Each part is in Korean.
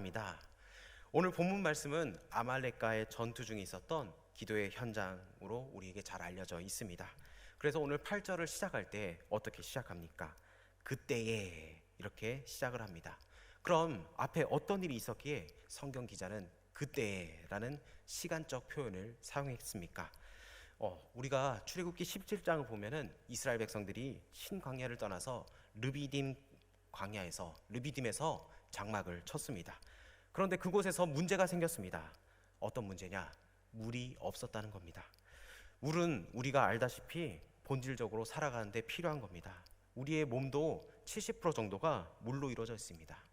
만납니다. 오늘 본문 말씀은 아말렉과의 전투 중에 있었던 기도의 현장으로 우리에게 잘 알려져 있습니다. 그래서 오늘 8절을 시작할 때 어떻게 시작합니까? 그때에 이렇게 시작을 합니다. 그럼 앞에 어떤 일이 있었기에 성경 기자는 그때라는 시간적 표현을 사용했습니까? 우리가 출애굽기 17장을 보면은 이스라엘 백성들이 신광야를 떠나서 르비딤에서 장막을 쳤습니다. 그런데 그곳에서 문제가 생겼습니다. 어떤 문제냐? 물이 없었다는 겁니다. 물은 우리가 알다시피 본질적으로 살아가는데 필요한 겁니다. 우리의 몸도 70% 정도가 물로 이루어져 있습니다.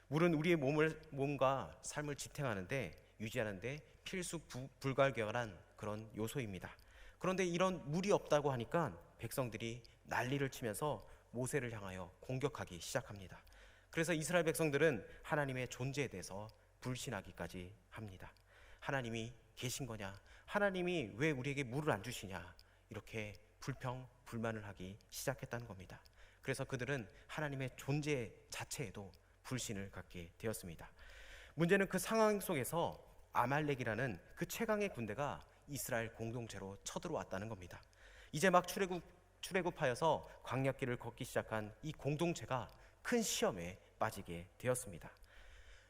물은 우리의 몸과 삶을 지탱하는데 유지하는데 필수 불가결한 그런 요소입니다. 그런데 이런 물이 없다고 하니까 백성들이 난리를 치면서 모세를 향하여 공격하기 시작합니다. 그래서 이스라엘 백성들은 하나님의 존재에 대해서 불신하기까지 합니다. 하나님이 계신 거냐? 하나님이 왜 우리에게 물을 안 주시냐? 이렇게 불만을 하기 시작했다는 겁니다. 그래서 그들은 하나님의 존재 자체에도 불신을 갖게 되었습니다. 문제는 그 상황 속에서 아말렉이라는 그 최강의 군대가 이스라엘 공동체로 쳐들어왔다는 겁니다. 이제 막 출애굽하여서 광야길을 걷기 시작한 이 공동체가 큰 시험에 빠지게 되었습니다.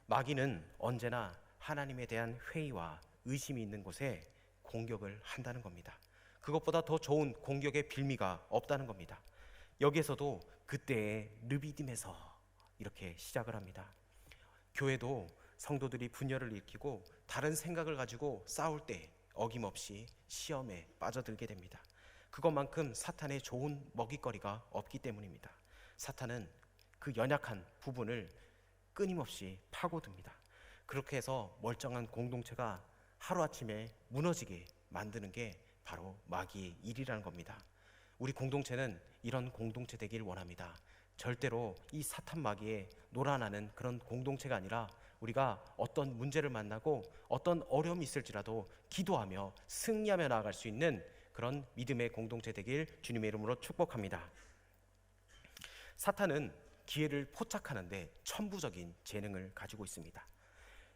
마귀는 언제나 하나님에 대한 회의와 의심이 있는 곳에 공격을 한다는 겁니다. 그것보다 더 좋은 공격의 빌미가 없다는 겁니다. 여기에서도 그때의 르비딤에서 이렇게 시작을 합니다. 교회도 성도들이 분열을 일으키고 다른 생각을 가지고 싸울 때 어김없이 시험에 빠져들게 됩니다. 그것만큼 사탄의 좋은 먹잇거리가 없기 때문입니다. 사탄은 그 연약한 부분을 끊임없이 파고듭니다. 그렇게 해서 멀쩡한 공동체가 하루아침에 무너지게 만드는 게 바로 마귀의 일이라는 겁니다. 우리 공동체는 이런 공동체 되길 원합니다. 절대로 이 사탄 마귀에 놀아나는 그런 공동체가 아니라 우리가 어떤 문제를 만나고 어떤 어려움이 있을지라도 기도하며 승리하며 나아갈 수 있는 그런 믿음의 공동체 되길 주님의 이름으로 축복합니다. 사탄은 기회를 포착하는데 천부적인 재능을 가지고 있습니다.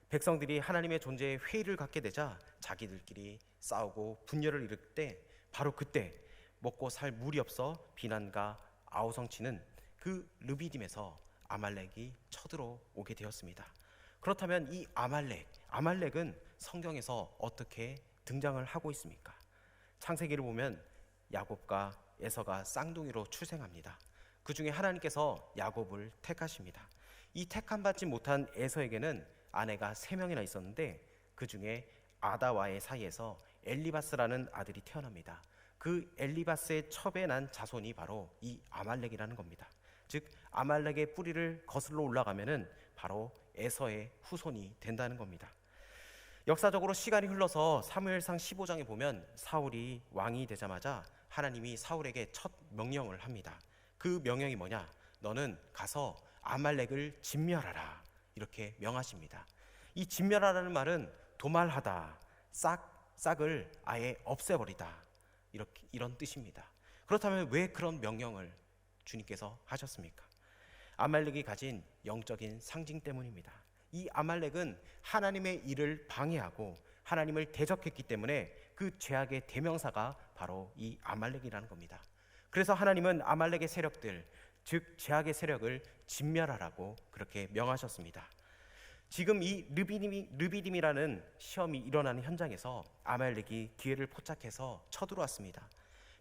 백성들이 하나님의 존재에 회의를 갖게 되자 자기들끼리 싸우고 분열을 일으킬 때 바로 그때 먹고 살 물이 없어 비난과 아우성치는 그 르비딤에서 아말렉이 쳐들어오게 되었습니다. 그렇다면 이 아말렉은 성경에서 어떻게 등장을 하고 있습니까? 창세기를 보면 야곱과 에서가 쌍둥이로 출생합니다. 그 중에 하나님께서 야곱을 택하십니다. 이 택함받지 못한 에서에게는 아내가 3명이나 있었는데 그 중에 아다와의 사이에서 엘리바스라는 아들이 태어납니다. 그 엘리바스의 첩에 난 자손이 바로 이 아말렉이라는 겁니다. 즉 아말렉의 뿌리를 거슬러 올라가면은 바로 에서의 후손이 된다는 겁니다. 역사적으로 시간이 흘러서 사무엘상 15장에 보면 사울이 왕이 되자마자 하나님이 사울에게 첫 명령을 합니다. 그 명령이 뭐냐? 너는 가서 아말렉을 진멸하라. 이렇게 명하십니다. 이 진멸하라는 말은 도말하다, 싹을 아예 없애버리다, 이런 뜻입니다. 그렇다면 왜 그런 명령을 주님께서 하셨습니까? 아말렉이 가진 영적인 상징 때문입니다. 이 아말렉은 하나님의 일을 방해하고 하나님을 대적했기 때문에 그 죄악의 대명사가 바로 이 아말렉이라는 겁니다. 그래서 하나님은 아말렉의 세력들, 즉 죄악의 세력을 진멸하라고 그렇게 명하셨습니다. 지금 이 르비딤이라는 시험이 일어나는 현장에서 아말렉이 기회를 포착해서 쳐들어왔습니다.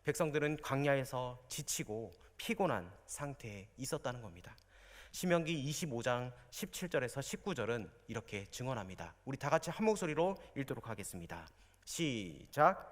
백성들은 광야에서 지치고 피곤한 상태에 있었다는 겁니다. 신명기 25장 17절에서 19절은 이렇게 증언합니다. 우리 다 같이 한 목소리로 읽도록 하겠습니다. 시작.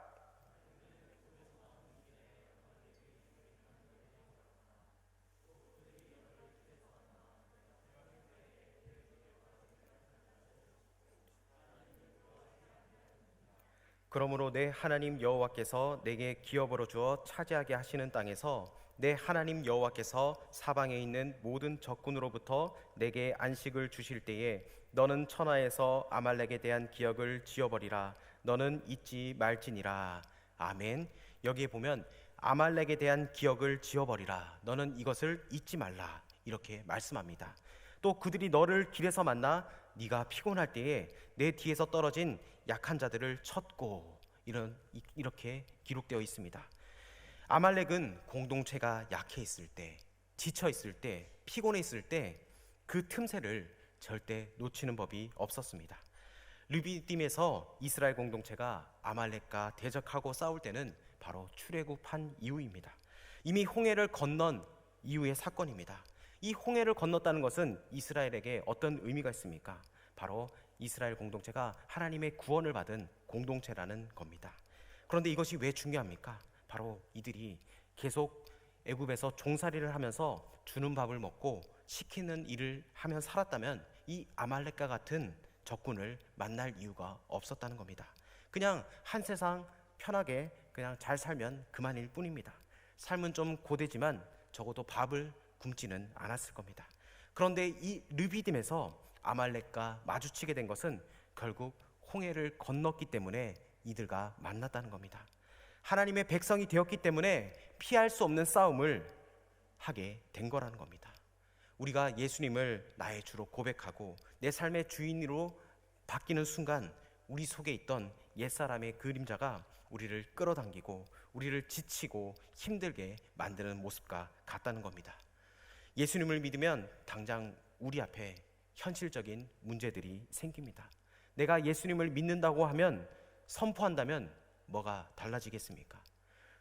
그러므로 내 하나님 여호와께서 내게 기업으로 주어 차지하게 하시는 땅에서 내 하나님 여호와께서 사방에 있는 모든 적군으로부터 내게 안식을 주실 때에 너는 천하에서 아말렉에 대한 기억을 지워버리라. 너는 잊지 말지니라. 아멘. 여기에 보면 아말렉에 대한 기억을 지워버리라. 너는 이것을 잊지 말라. 이렇게 말씀합니다. 또 그들이 너를 길에서 만나 네가 피곤할 때에 내 뒤에서 떨어진 약한 자들을 쳤고, 이렇게 기록되어 있습니다. 아말렉은 공동체가 약해 있을 때, 지쳐 있을 때, 피곤해 있을 때 그 틈새를 절대 놓치는 법이 없었습니다. 르비딤에서 이스라엘 공동체가 아말렉과 대적하고 싸울 때는 바로 출애굽한 이후입니다. 이미 홍해를 건넌 이후의 사건입니다. 이 홍해를 건넜다는 것은 이스라엘에게 어떤 의미가 있습니까? 바로 이스라엘 공동체가 하나님의 구원을 받은 공동체라는 겁니다. 그런데 이것이 왜 중요합니까? 바로 이들이 계속 애굽에서 종살이를 하면서 주는 밥을 먹고 시키는 일을 하며 살았다면 이 아말렉과 같은 적군을 만날 이유가 없었다는 겁니다. 그냥 한 세상 편하게 그냥 잘 살면 그만일 뿐입니다. 삶은 좀 고되지만 적어도 밥을 굶지는 않았을 겁니다. 그런데 이 르비딤에서 아말렉과 마주치게 된 것은 결국 홍해를 건넜기 때문에 이들과 만났다는 겁니다. 하나님의 백성이 되었기 때문에 피할 수 없는 싸움을 하게 된 거라는 겁니다. 우리가 예수님을 나의 주로 고백하고 내 삶의 주인으로 바뀌는 순간 우리 속에 있던 옛사람의 그림자가 우리를 끌어당기고 우리를 지치고 힘들게 만드는 모습과 같다는 겁니다. 예수님을 믿으면 당장 우리 앞에 현실적인 문제들이 생깁니다. 내가 예수님을 믿는다고 하면, 선포한다면 뭐가 달라지겠습니까?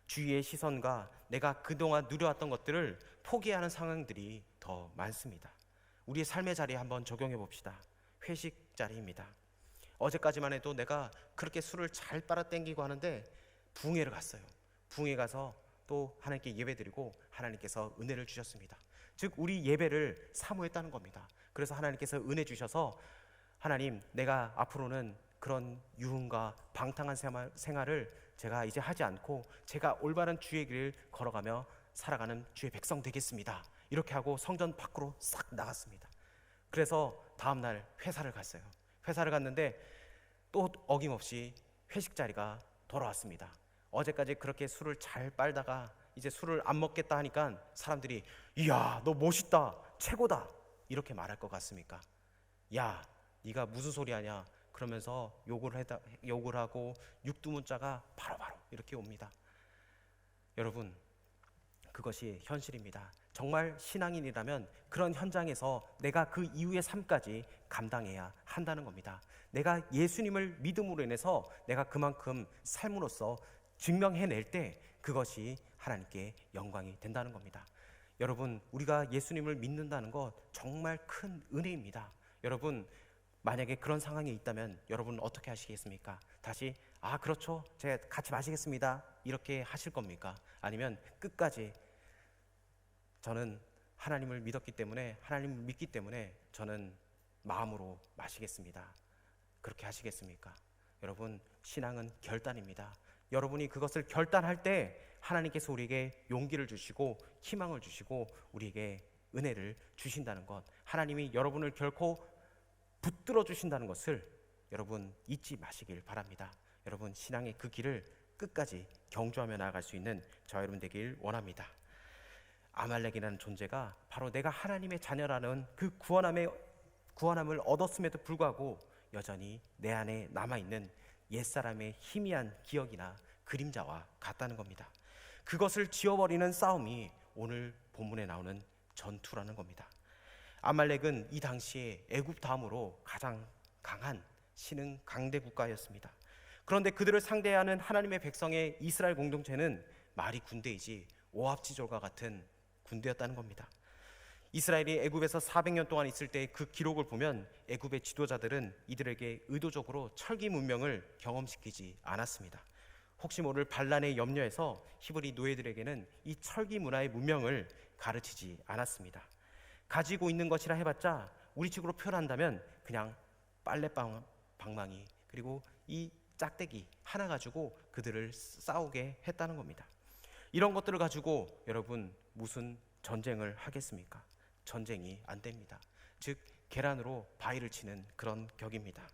주위의 시선과 내가 그동안 누려왔던 것들을 포기하는 상황들이 더 많습니다. 우리의 삶의 자리에 한번 적용해 봅시다. 회식 자리입니다. 어제까지만 해도 내가 그렇게 술을 잘 빨아당기고 하는데 부흥회를 갔어요. 부흥회 가서 또 하나님께 예배드리고 하나님께서 은혜를 주셨습니다. 즉 우리 예배를 사모했다는 겁니다. 그래서 하나님께서 은혜 주셔서 하나님, 내가 앞으로는 그런 유흥과 방탕한 생활을 제가 이제 하지 않고 제가 올바른 주의 길을 걸어가며 살아가는 주의 백성 되겠습니다. 이렇게 하고 성전 밖으로 싹 나갔습니다. 그래서 다음날 회사를 갔어요. 회사를 갔는데 또 어김없이 회식 자리가 돌아왔습니다. 어제까지 그렇게 술을 잘 빨다가 이제 술을 안 먹겠다 하니까 사람들이 이야, 너 멋있다, 최고다, 이렇게 말할 것 같습니까? 야, 네가 무슨 소리 하냐 그러면서 욕을 하고 육두문자가 바로바로 이렇게 옵니다. 여러분, 그것이 현실입니다. 정말 신앙인이라면 그런 현장에서 내가 그 이후의 삶까지 감당해야 한다는 겁니다. 내가 예수님을 믿음으로 인해서 내가 그만큼 삶으로써 증명해낼 때 그것이 하나님께 영광이 된다는 겁니다. 여러분, 우리가 예수님을 믿는다는 것 정말 큰 은혜입니다. 여러분, 만약에 그런 상황에 있다면 여러분 어떻게 하시겠습니까? 다시 그렇죠, 제가 같이 마시겠습니다, 이렇게 하실 겁니까? 아니면 끝까지 저는 하나님을 믿었기 때문에, 하나님을 믿기 때문에 저는 마음으로 마시겠습니다, 그렇게 하시겠습니까? 여러분, 신앙은 결단입니다. 여러분이 그것을 결단할 때 하나님께서 우리에게 용기를 주시고 희망을 주시고 우리에게 은혜를 주신다는 것, 하나님이 여러분을 결코 붙들어 주신다는 것을 여러분 잊지 마시길 바랍니다. 여러분, 신앙의 그 길을 끝까지 경주하며 나아갈 수 있는 저 여러분 되길 원합니다. 아말렉이라는 존재가 바로 내가 하나님의 자녀라는 그 구원함을 얻었음에도 불구하고 여전히 내 안에 남아있는 옛사람의 희미한 기억이나 그림자와 같다는 겁니다. 그것을 지워버리는 싸움이 오늘 본문에 나오는 전투라는 겁니다. 아말렉은 이 당시에 애굽 다음으로 가장 강한 신흥 강대 국가였습니다. 그런데 그들을 상대하는 하나님의 백성의 이스라엘 공동체는 말이 군대이지 오합지졸과 같은 군대였다는 겁니다. 이스라엘이 애굽에서 400년 동안 있을 때 그 기록을 보면 애굽의 지도자들은 이들에게 의도적으로 철기 문명을 경험시키지 않았습니다. 혹시 모를 반란의 염려에서 히브리 노예들에게는 이 철기 문화의 문명을 가르치지 않았습니다. 가지고 있는 것이라 해봤자 우리 식으로 표현한다면 그냥 방망이 그리고 이 짝대기 하나 가지고 그들을 싸우게 했다는 겁니다. 이런 것들을 가지고 여러분 무슨 전쟁을 하겠습니까? 전쟁이 안 됩니다. 즉 계란으로 바위를 치는 그런 격입니다.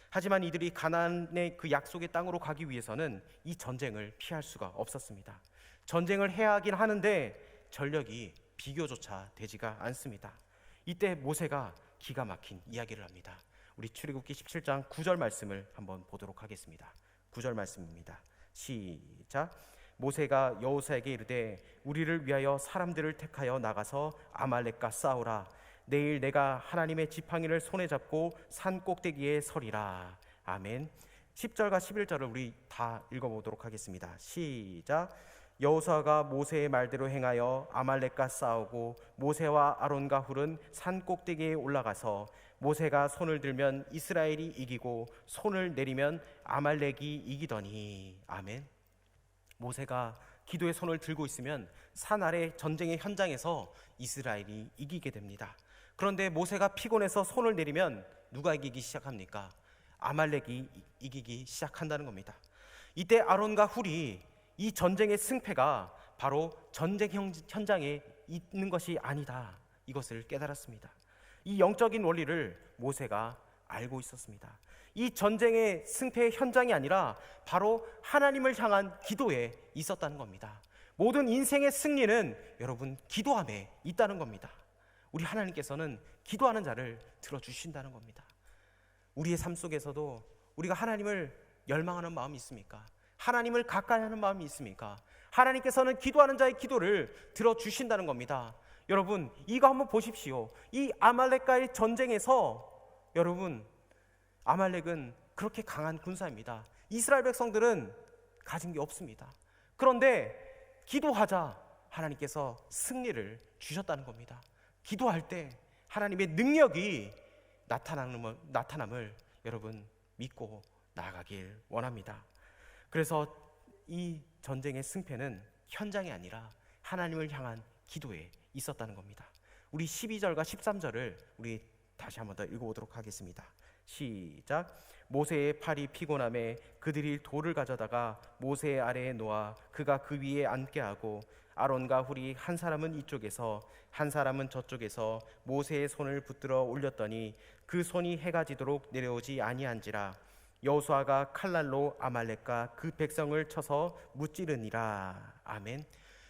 하지만 이들이 가나안의 그 약속의 땅으로 가기 위해서는 이 전쟁을 피할 수가 없었습니다. 전쟁을 해야 하긴 하는데 전력이 비교조차 되지가 않습니다. 이때 모세가 기가 막힌 이야기를 합니다. 우리 출애굽기 17장 9절 말씀을 한번 보도록 하겠습니다. 9절 말씀입니다. 시작. 모세가 여호수아에게 이르되 우리를 위하여 사람들을 택하여 나가서 아말렉과 싸우라. 내일 내가 하나님의 지팡이를 손에 잡고 산 꼭대기에 서리라. 아멘. 10절과 11절을 우리 다 읽어보도록 하겠습니다. 시작. 여호수아가 모세의 말대로 행하여 아말렉과 싸우고 모세와 아론과 훌은 산 꼭대기에 올라가서 모세가 손을 들면 이스라엘이 이기고 손을 내리면 아말렉이 이기더니. 아멘. 모세가 기도의 손을 들고 있으면 산 아래 전쟁의 현장에서 이스라엘이 이기게 됩니다. 그런데 모세가 피곤해서 손을 내리면 누가 이기기 시작합니까? 아말렉이 이기기 시작한다는 겁니다. 이때 아론과 훌이 이 전쟁의 승패가 바로 전쟁 현장에 있는 것이 아니다, 이것을 깨달았습니다. 이 영적인 원리를 모세가 알고 있었습니다. 이 전쟁의 승패의 현장이 아니라 바로 하나님을 향한 기도에 있었다는 겁니다. 모든 인생의 승리는 여러분 기도함에 있다는 겁니다. 우리 하나님께서는 기도하는 자를 들어주신다는 겁니다. 우리의 삶 속에서도 우리가 하나님을 열망하는 마음이 있습니까? 하나님을 가까이 하는 마음이 있습니까? 하나님께서는 기도하는 자의 기도를 들어주신다는 겁니다. 여러분 이거 한번 보십시오. 이 아말렉과의 전쟁에서 여러분 아말렉은 그렇게 강한 군사입니다. 이스라엘 백성들은 가진 게 없습니다. 그런데 기도하자 하나님께서 승리를 주셨다는 겁니다. 기도할 때 하나님의 능력이 나타남을 여러분 믿고 나아가길 원합니다. 그래서 이 전쟁의 승패는 현장이 아니라 하나님을 향한 기도에 있었다는 겁니다. 우리 12절과 13절을 우리 다시 한번 더 읽어보도록 하겠습니다. 시작. 모세의 팔이 피곤함에 그들이 돌을 가져다가 모세 아래에 놓아 그가 그 위에 앉게 하고 아론과 훌이 한 사람은 이쪽에서 한 사람은 저쪽에서 모세의 손을 붙들어 올렸더니 그 손이 해가 지도록 내려오지 아니한지라. 여호수아가 칼날로 아말렉과 그 백성을 쳐서 무찌르니라. 아멘.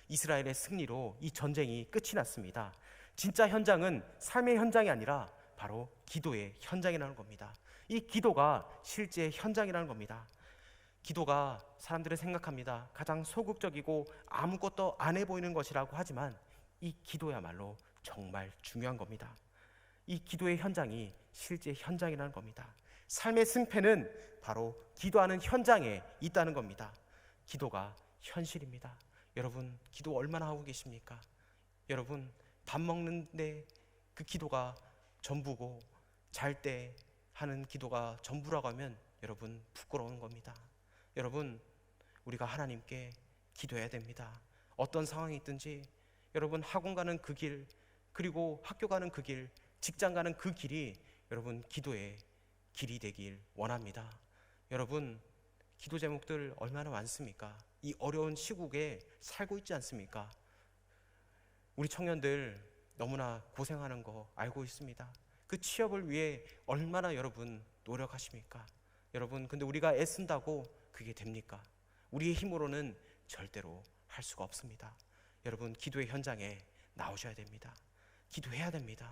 이스라엘의 승리로 이 전쟁이 끝이 났습니다. 진짜 현장은 삶의 현장이 아니라 바로 기도의 현장이라는 겁니다. 이 기도가 실제 현장이라는 겁니다. 기도가 사람들은 생각합니다. 가장 소극적이고 아무것도 안 해 보이는 것이라고 하지만 이 기도야말로 정말 중요한 겁니다. 이 기도의 현장이 실제 현장이라는 겁니다. 삶의 승패는 바로 기도하는 현장에 있다는 겁니다. 기도가 현실입니다. 여러분 기도 얼마나 하고 계십니까? 여러분 밥 먹는데 그 기도가 전부고 잘 때 하는 기도가 전부라고 하면 여러분 부끄러운 겁니다. 여러분 우리가 하나님께 기도해야 됩니다. 어떤 상황이 있든지 여러분 학원 가는 그 길, 그리고 학교 가는 그 길, 직장 가는 그 길이 여러분 기도의 길이 되길 원합니다. 여러분 기도 제목들 얼마나 많습니까? 이 어려운 시국에 살고 있지 않습니까? 우리 청년들 너무나 고생하는 거 알고 있습니다. 그 취업을 위해 얼마나 여러분 노력하십니까? 여러분 근데 우리가 애쓴다고 그게 됩니까? 우리의 힘으로는 절대로 할 수가 없습니다. 여러분 기도의 현장에 나오셔야 됩니다. 기도해야 됩니다.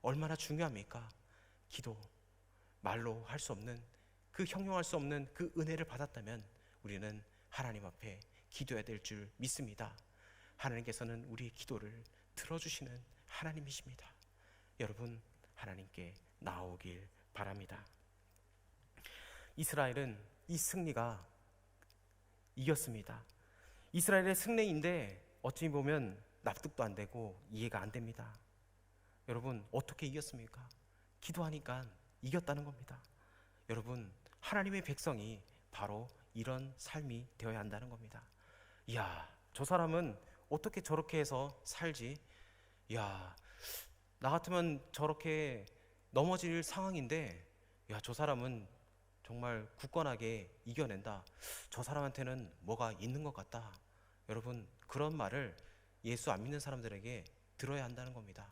얼마나 중요합니까? 기도 말로 할 수 없는 그 형용할 수 없는 그 은혜를 받았다면 우리는 하나님 앞에 기도해야 될 줄 믿습니다. 하나님께서는 우리의 기도를 들어주시는 하나님이십니다. 여러분 하나님께 나오길 바랍니다. 이스라엘은 이 승리가 이겼습니다. 이스라엘의 승리인데 어찌 보면 납득도 안 되고 이해가 안 됩니다. 여러분 어떻게 이겼습니까? 기도하니까 이겼다는 겁니다. 여러분 하나님의 백성이 바로 이런 삶이 되어야 한다는 겁니다. 이야 저 사람은 어떻게 저렇게 해서 살지? 이야 나 같으면 저렇게 넘어질 상황인데 야 저 사람은 정말 굳건하게 이겨낸다. 저 사람한테는 뭐가 있는 것 같다. 여러분 그런 말을 예수 안 믿는 사람들에게 들어야 한다는 겁니다.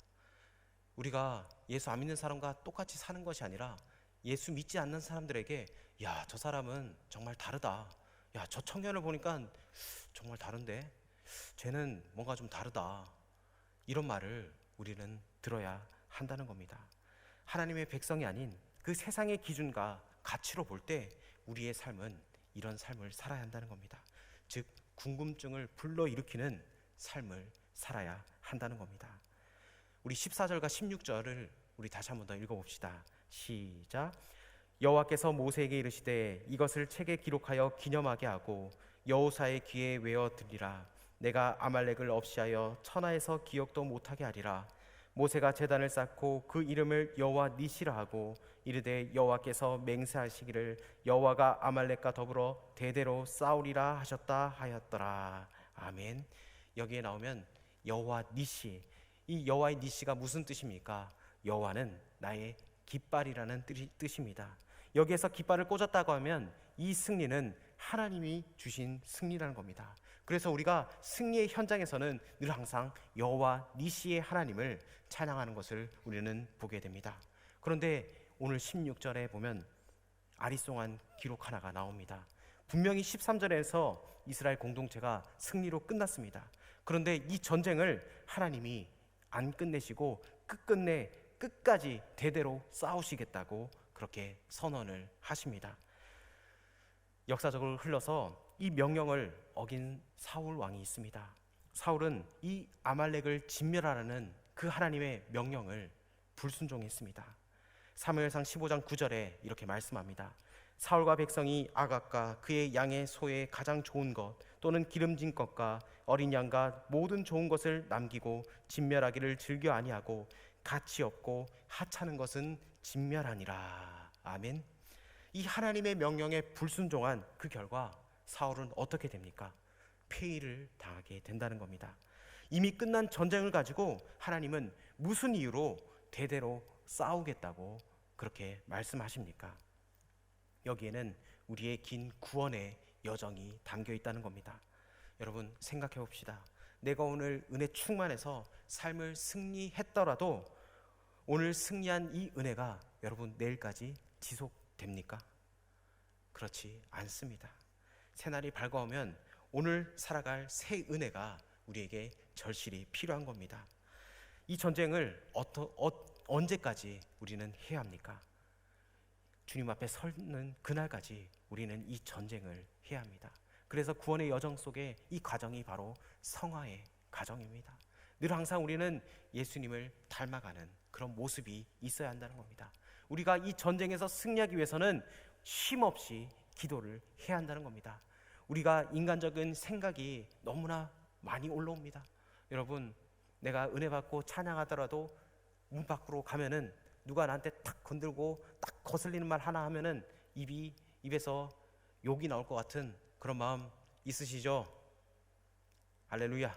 우리가 예수 안 믿는 사람과 똑같이 사는 것이 아니라 예수 믿지 않는 사람들에게 야 저 사람은 정말 다르다. 야 저 청년을 보니까 정말 다른데 쟤는 뭔가 좀 다르다. 이런 말을 우리는 들어야 한다는 겁니다. 하나님의 백성이 아닌 그 세상의 기준과 가치로 볼 때 우리의 삶은 이런 삶을 살아야 한다는 겁니다. 즉 궁금증을 불러일으키는 삶을 살아야 한다는 겁니다. 우리 14절과 16절을 우리 다시 한 번 더 읽어봅시다. 시작. 여호와께서 모세에게 이르시되 이것을 책에 기록하여 기념하게 하고 여호사의 귀에 외어 들리라. 내가 아말렉을 없이하여 천하에서 기억도 못하게 하리라. 모세가 제단을 쌓고 그 이름을 여호와 니시라 하고 이르되 여호와께서 맹세하시기를 여호와가 아말렉과 더불어 대대로 싸우리라 하셨다 하였더라. 아멘. 여기에 나오면 여호와 니시, 이 여호와의 니시가 무슨 뜻입니까? 여호와는 나의 깃발이라는 뜻입니다. 여기에서 깃발을 꽂았다고 하면 이 승리는 하나님이 주신 승리라는 겁니다. 그래서 우리가 승리의 현장에서는 늘 항상 여호와 니시의 하나님을 찬양하는 것을 우리는 보게 됩니다. 그런데 오늘 16절에 보면 아리송한 기록 하나가 나옵니다. 분명히 13절에서 이스라엘 공동체가 승리로 끝났습니다. 그런데 이 전쟁을 하나님이 안 끝내시고 끝까지 대대로 싸우시겠다고 그렇게 선언을 하십니다. 역사적으로 흘러서 이 명령을 어긴 사울 왕이 있습니다. 사울은 이 아말렉을 진멸하라는 그 하나님의 명령을 불순종했습니다. 사무엘상 15장 9절에 이렇게 말씀합니다. 사울과 백성이 아각과 그의 양의 소의 가장 좋은 것 또는 기름진 것과 어린 양과 모든 좋은 것을 남기고 진멸하기를 즐겨 아니하고 가치 없고 하찮은 것은 진멸하니라. 아멘. 이 하나님의 명령에 불순종한 그 결과 사울은 어떻게 됩니까? 폐위를 당하게 된다는 겁니다. 이미 끝난 전쟁을 가지고 하나님은 무슨 이유로 대대로 싸우겠다고 그렇게 말씀하십니까? 여기에는 우리의 긴 구원의 여정이 담겨 있다는 겁니다. 여러분 생각해 봅시다. 내가 오늘 은혜 충만해서 삶을 승리했더라도 오늘 승리한 이 은혜가 여러분 내일까지 지속됩니까? 그렇지 않습니다. 새날이 밝아오면 오늘 살아갈 새 은혜가 우리에게 절실히 필요한 겁니다. 이 전쟁을 언제까지 우리는 해야 합니까? 주님 앞에 서는 그날까지 우리는 이 전쟁을 해야 합니다. 그래서 구원의 여정 속에 이 과정이 바로 성화의 과정입니다. 늘 항상 우리는 예수님을 닮아가는 그런 모습이 있어야 한다는 겁니다. 우리가 이 전쟁에서 승리하기 위해서는 쉼없이 기도를 해야 한다는 겁니다. 우리가 인간적인 생각이 너무나 많이 올라옵니다. 여러분, 내가 은혜 받고 찬양하더라도 문 밖으로 가면은 누가 나한테 탁 건들고 딱 거슬리는 말 하나 하면은 입에서 욕이 나올 것 같은 그런 마음 있으시죠? 할렐루야.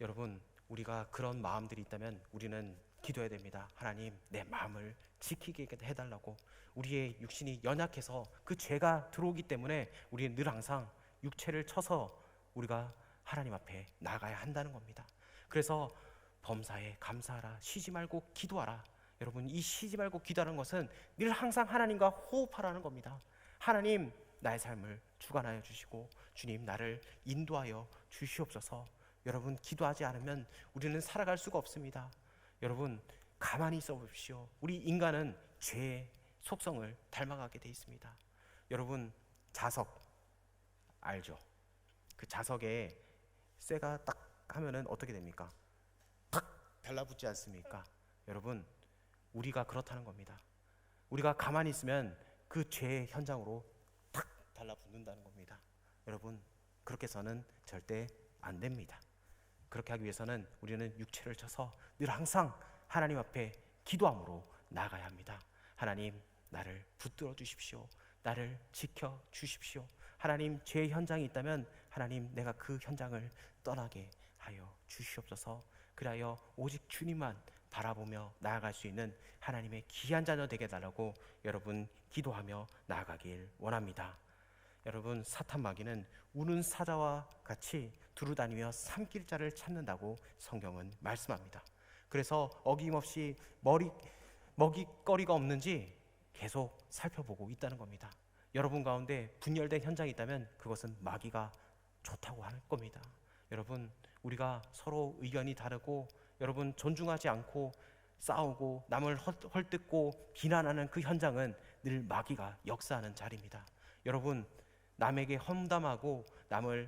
여러분, 우리가 그런 마음들이 있다면 우리는 기도해야 됩니다. 하나님, 내 마음을 지키게 해달라고. 우리의 육신이 연약해서 그 죄가 들어오기 때문에 우리는 늘 항상 육체를 쳐서 우리가 하나님 앞에 나가야 한다는 겁니다. 그래서 범사에 감사하라, 쉬지 말고 기도하라. 여러분, 이 쉬지 말고 기도하는 것은 늘 항상 하나님과 호흡하라는 겁니다. 하나님, 나의 삶을 주관하여 주시고 주님, 나를 인도하여 주시옵소서. 여러분, 기도하지 않으면 우리는 살아갈 수가 없습니다. 여러분, 가만히 있어 보십시오. 우리 인간은 죄의 속성을 닮아가게 돼 있습니다. 여러분, 자석 알죠? 그 자석에 쇠가 딱 하면은 어떻게 됩니까? 탁 달라붙지 않습니까? 여러분, 우리가 그렇다는 겁니다. 우리가 가만히 있으면 그 죄의 현장으로 탁 달라붙는다는 겁니다. 여러분, 그렇게 해서는 절대 안 됩니다. 그렇게 하기 위해서는 우리는 육체를 쳐서 늘 항상 하나님 앞에 기도함으로 나가야 합니다. 하나님, 나를 붙들어 주십시오. 나를 지켜 주십시오. 하나님, 죄의 현장이 있다면 하나님, 내가 그 현장을 떠나게 하여 주시옵소서. 그리하여 오직 주님만 바라보며 나아갈 수 있는 하나님의 귀한 자녀 되게 해달라고 여러분 기도하며 나아가길 원합니다. 여러분, 사탄 마귀는 우는 사자와 같이 두루다니며 삼킬 자를 찾는다고 성경은 말씀합니다. 그래서 어김없이 먹잇거리가 없는지 계속 살펴보고 있다는 겁니다. 여러분 가운데 분열된 현장이 있다면 그것은 마귀가 좋다고 할 겁니다. 여러분, 우리가 서로 의견이 다르고 여러분 존중하지 않고 싸우고 남을 헐뜯고 비난하는 그 현장은 늘 마귀가 역사하는 자리입니다. 여러분, 남에게 험담하고 남을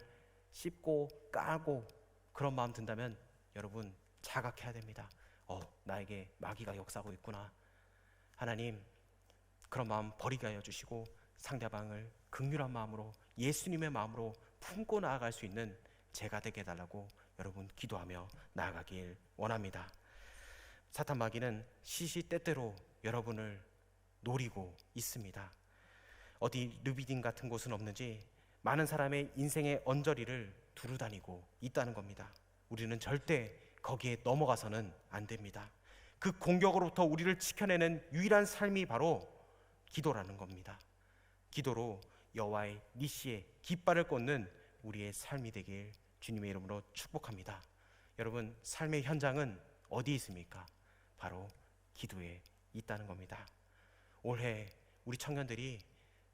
씹고 까고 그런 마음 든다면 여러분 자각해야 됩니다. 나에게 마귀가 역사하고 있구나. 하나님, 그런 마음 버리게 하여 주시고 상대방을 긍휼한 마음으로, 예수님의 마음으로 품고 나아갈 수 있는 제가 되게 해달라고 여러분 기도하며 나아가길 원합니다. 사탄 마귀는 시시때때로 여러분을 노리고 있습니다. 어디 르비딘 같은 곳은 없는지 많은 사람의 인생의 언저리를 두루 다니고 있다는 겁니다. 우리는 절대 거기에 넘어가서는 안 됩니다. 그 공격으로부터 우리를 지켜내는 유일한 삶이 바로 기도라는 겁니다. 기도로 여호와의 니시의 깃발을 꽂는 우리의 삶이 되길 주님의 이름으로 축복합니다. 여러분, 삶의 현장은 어디 있습니까? 바로 기도에 있다는 겁니다. 올해 우리 청년들이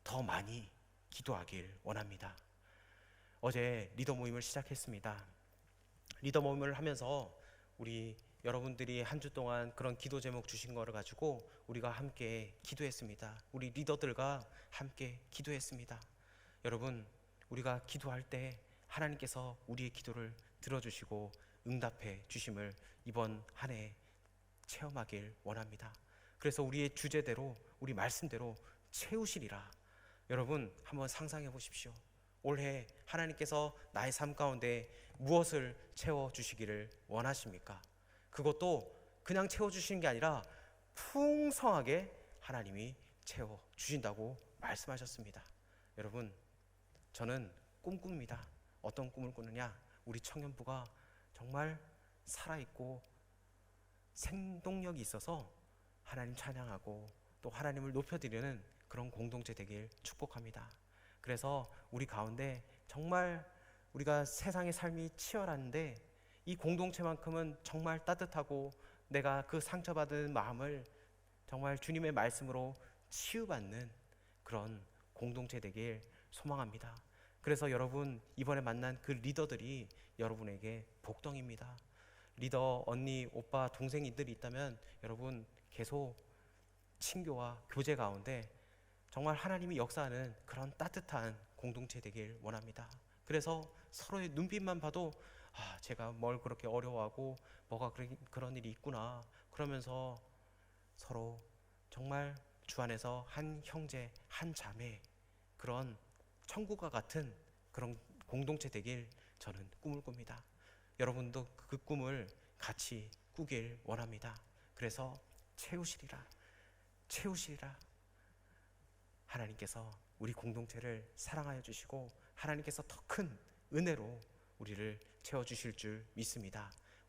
더 많이 기도하길 원합니다. 어제 리더 모임을 시작했습니다. 리더 모임을 하면서 우리 여러분들이 한 주 동안 그런 기도 제목 주신 거를 가지고 우리가 함께 기도했습니다. 우리 리더들과 함께 기도했습니다. 여러분, 우리가 기도할 때 하나님께서 우리의 기도를 들어주시고 응답해 주심을 이번 한 해 체험하길 원합니다. 그래서 우리의 주제대로, 우리 말씀대로 채우시리라. 여러분, 한번 상상해 보십시오. 올해 하나님께서 나의 삶 가운데 무엇을 채워주시기를 원하십니까? 그것도 그냥 채워주시는 게 아니라 풍성하게 하나님이 채워주신다고 말씀하셨습니다. 여러분, 저는 꿈꿉니다. 어떤 꿈을 꾸느냐? 우리 청년부가 정말 살아있고 생동력이 있어서 하나님 찬양하고 또 하나님을 높여드리는 그런 공동체 되길 축복합니다. 그래서 우리 가운데 정말 우리가 세상의 삶이 치열한데 이 공동체만큼은 정말 따뜻하고 내가 그 상처받은 마음을 정말 주님의 말씀으로 치유받는 그런 공동체 되길 소망합니다. 그래서 여러분, 이번에 만난 그 리더들이 여러분에게 복덩입니다. 리더 언니, 오빠, 동생이들이 있다면 여러분 계속 친교와 교제 가운데 정말 하나님이 역사하는 그런 따뜻한 공동체 되길 원합니다. 그래서 서로의 눈빛만 봐도 제가 뭘 그렇게 어려워하고 뭐가 그런 일이 있구나, 그러면서 서로 정말 주 안에서 한 형제 한 자매, 그런 천국과 같은 그런 공동체 되길 저는 꿈을 꿉니다. 여러분도 그 꿈을 같이 꾸길 원합니다. 그래서 채우시리라, 채우시리라. 하나님께서 우리 공동체를 사랑하여 주시고 하나님께서 더 큰 은혜로 우리를 채워주실 줄 믿습니다.